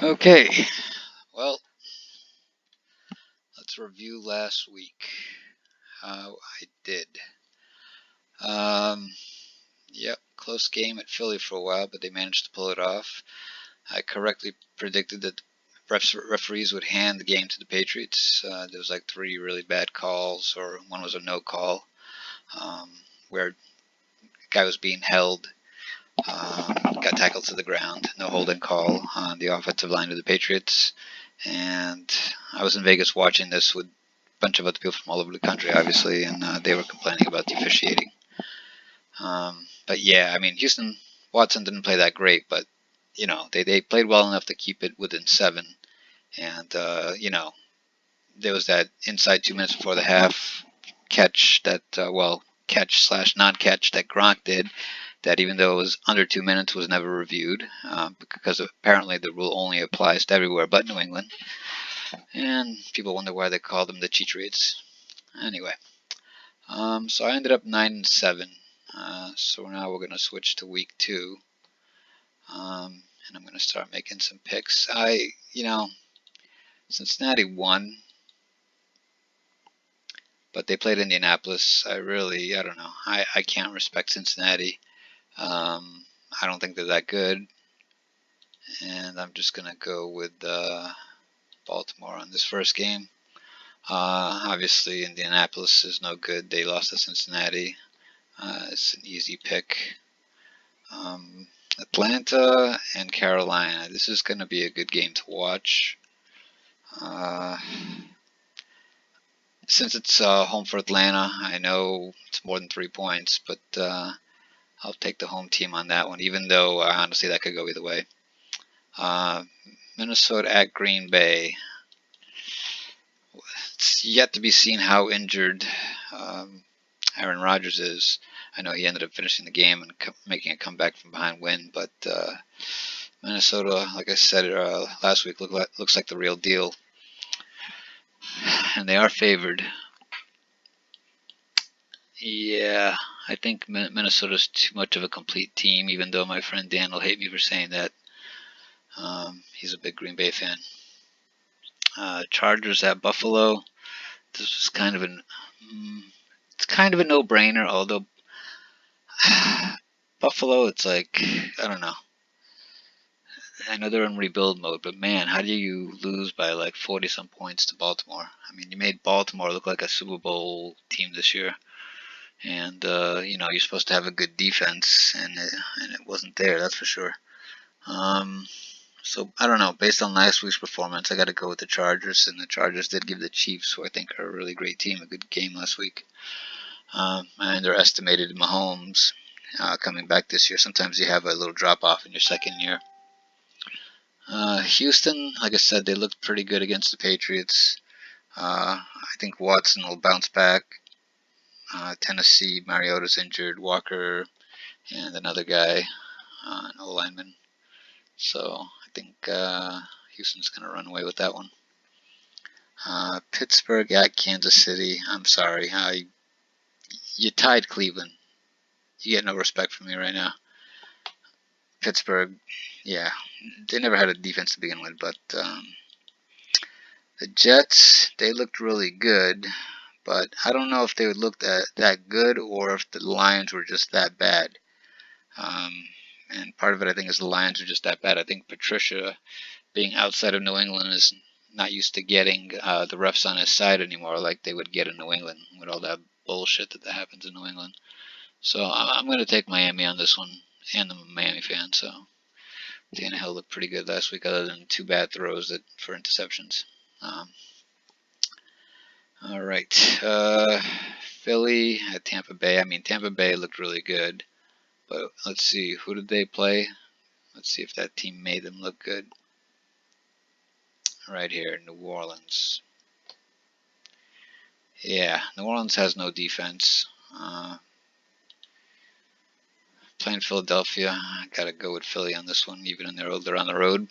Okay, well, let's review last week. How I did. Um, yep, close game at Philly for a while, but they managed to pull it off. I correctly predicted that referees would hand the game to the Patriots. There was like 3 really bad calls, or one was a no call, where a guy was being held, got tackled to the ground, no holding call on the offensive line of the Patriots. And I was in Vegas watching this with a bunch of other people from all over the country, obviously, and they were complaining about the officiating. But yeah, I mean, Watson didn't play that great, but you know, they played well enough to keep it within 7. And you know, there was that inside 2 minutes before the half catch that catch / non-catch that Gronk did, that even though it was under 2 minutes was never reviewed, because apparently the rule only applies to everywhere but New England. And people wonder why they call them the Cheatriots. Anyway, so I ended up 9-7. So now we're going to switch to week 2. And I'm going to start making some picks. Cincinnati won, but they played Indianapolis. I don't know. I can't respect Cincinnati. I don't think they're that good. And I'm just going to go with Baltimore on this first game. Obviously, Indianapolis is no good. They lost to Cincinnati. It's an easy pick. Atlanta and Carolina. This is going to be a good game to watch. Since it's home for Atlanta, I know it's more than 3 points, but I'll take the home team on that one, even though honestly that could go either way. Minnesota at Green Bay. It's yet to be seen how injured Aaron Rodgers is. I know he ended up finishing the game and making a comeback from behind win, but Minnesota, like I said last week, looks like the real deal. And they are favored. Yeah, I think Minnesota's too much of a complete team, even though my friend Dan will hate me for saying that. He's a big Green Bay fan. Chargers at Buffalo. This was kind of a no-brainer, although Buffalo, it's like, I don't know. I know they're in rebuild mode, but man, how do you lose by like 40-some points to Baltimore? I mean, you made Baltimore look like a Super Bowl team this year. And, you're supposed to have a good defense, and it wasn't there, that's for sure. So, I don't know. Based on last week's performance, I got to go with the Chargers, and the Chargers did give the Chiefs, who I think are a really great team, a good game last week. I underestimated Mahomes coming back this year. Sometimes you have a little drop-off in your second year. Houston, like I said, they looked pretty good against the Patriots. I think Watson will bounce back. Tennessee, Mariota's injured. Walker and another guy, an O-lineman. So I think Houston's going to run away with that one. Pittsburgh at Kansas City. I'm sorry. You tied Cleveland. You get no respect from me right now. Pittsburgh, yeah, they never had a defense to begin with, but the Jets, they looked really good, but I don't know if they would look that good or if the Lions were just that bad. And part of it, I think, is the Lions are just that bad. I think Patricia, being outside of New England, is not used to getting the refs on his side anymore like they would get in New England with all that bullshit that happens in New England. So I'm going to take Miami on this one, and I'm a Miami fan, so Tannehill looked pretty good last week, other than 2 bad throws for interceptions. All right, Philly at Tampa Bay. I mean, Tampa Bay looked really good, but let's see, who did they play? Let's see if that team made them look good. Right here, New Orleans. Yeah, New Orleans has no defense. Playing Philadelphia, I gotta go with Philly on this one, even though they're on the road.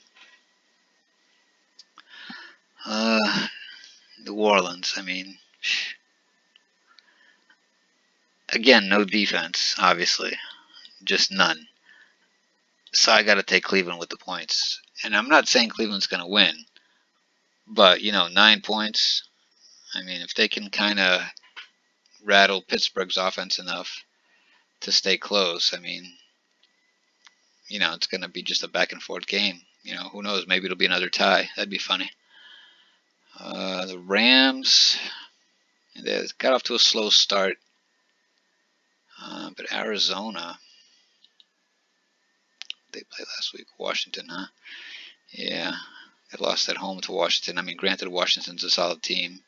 New Orleans, I mean, again, no defense, obviously, just none. So I gotta take Cleveland with the points. And I'm not saying Cleveland's going to win, but, you know, 9 points. I mean, if they can kind of rattle Pittsburgh's offense enough to stay close, I mean, you know, it's going to be just a back and forth game. You know, who knows? Maybe it'll be another tie. That'd be funny. The Rams, they got off to a slow start, but Arizona, they played last week. Washington, huh? Yeah, they lost at home to Washington. I mean, granted, Washington's a solid team.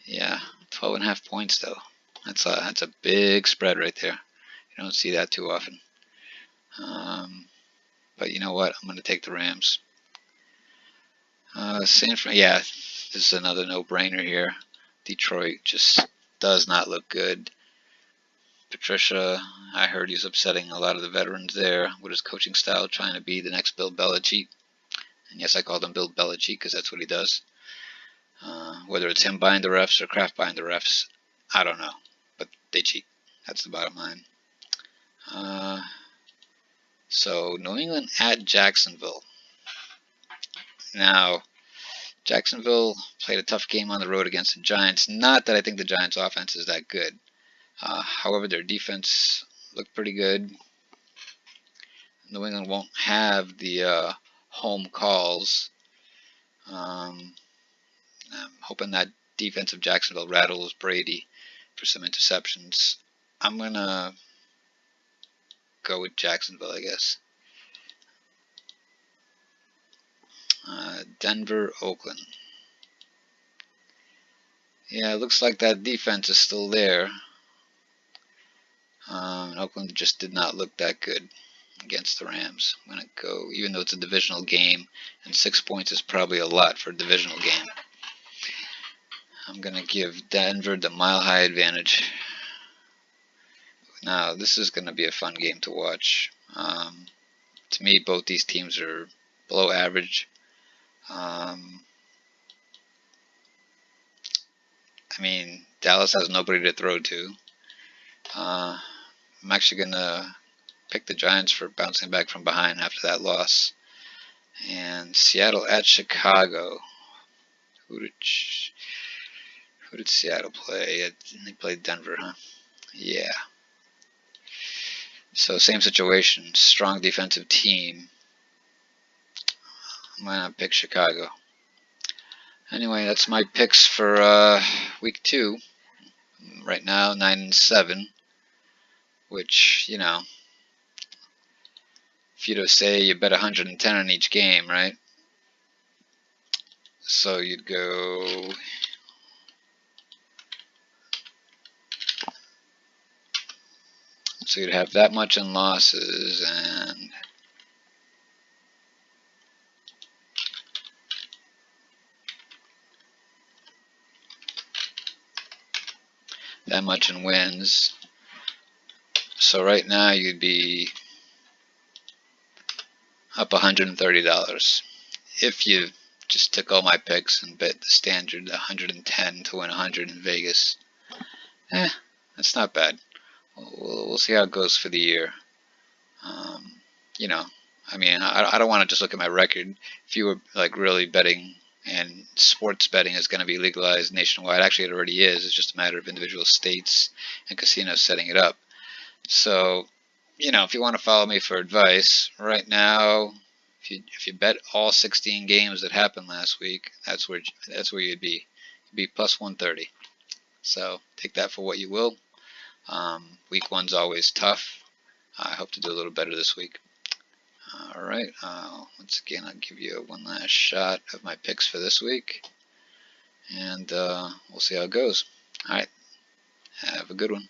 Yeah, 12.5 points though. That's a big spread right there. You don't see that too often. But you know what? I'm going to take the Rams. Yeah, this is another no-brainer here. Detroit just does not look good. Patricia, I heard he's upsetting a lot of the veterans there with his coaching style, trying to be the next Bill Belichick. And yes, I call him Bill Belichick because that's what he does. Whether it's him buying the refs or Kraft buying the refs, I don't know. But they cheat. That's the bottom line. So New England at Jacksonville. Now, Jacksonville played a tough game on the road against the Giants. Not that I think the Giants' offense is that good. However, their defense looked pretty good. New England won't have the home calls. I'm hoping that defensive Jacksonville rattles Brady for some interceptions. I'm going to go with Jacksonville, I guess. Denver, Oakland. Yeah, it looks like that defense is still there. Oakland just did not look that good against the Rams. I'm going to go, even though it's a divisional game, and 6 points is probably a lot for a divisional game. I'm going to give Denver the mile-high advantage. Now, this is going to be a fun game to watch. To me, both these teams are below average. I mean, Dallas has nobody to throw to. I'm actually going to pick the Giants for bouncing back from behind after that loss. And Seattle at Chicago. Who did Seattle play? They played Denver, huh? Yeah. So same situation. Strong defensive team. I'm going to pick Chicago. Anyway, that's my picks for week 2. Right now, 9-7. Which, you know, if you say you bet 110 on each game, right? So you'd go... So you'd have that much in losses and that much in wins. So right now you'd be up $130 if you just took all my picks and bet the standard 110 to win 100 in Vegas. That's not bad. We'll see how it goes for the year. You know, I mean, I don't want to just look at my record. If you were like really betting, and sports betting is going to be legalized nationwide, actually it already is. It's just a matter of individual states and casinos setting it up. So, you know, if you want to follow me for advice, right now, if you bet all 16 games that happened last week, that's where you'd be. You'd be plus 130. So take that for what you will. Week 1's always tough. I hope to do a little better this week. Alright, once again, I'll give you one last shot of my picks for this week. And we'll see how it goes. Alright, have a good one.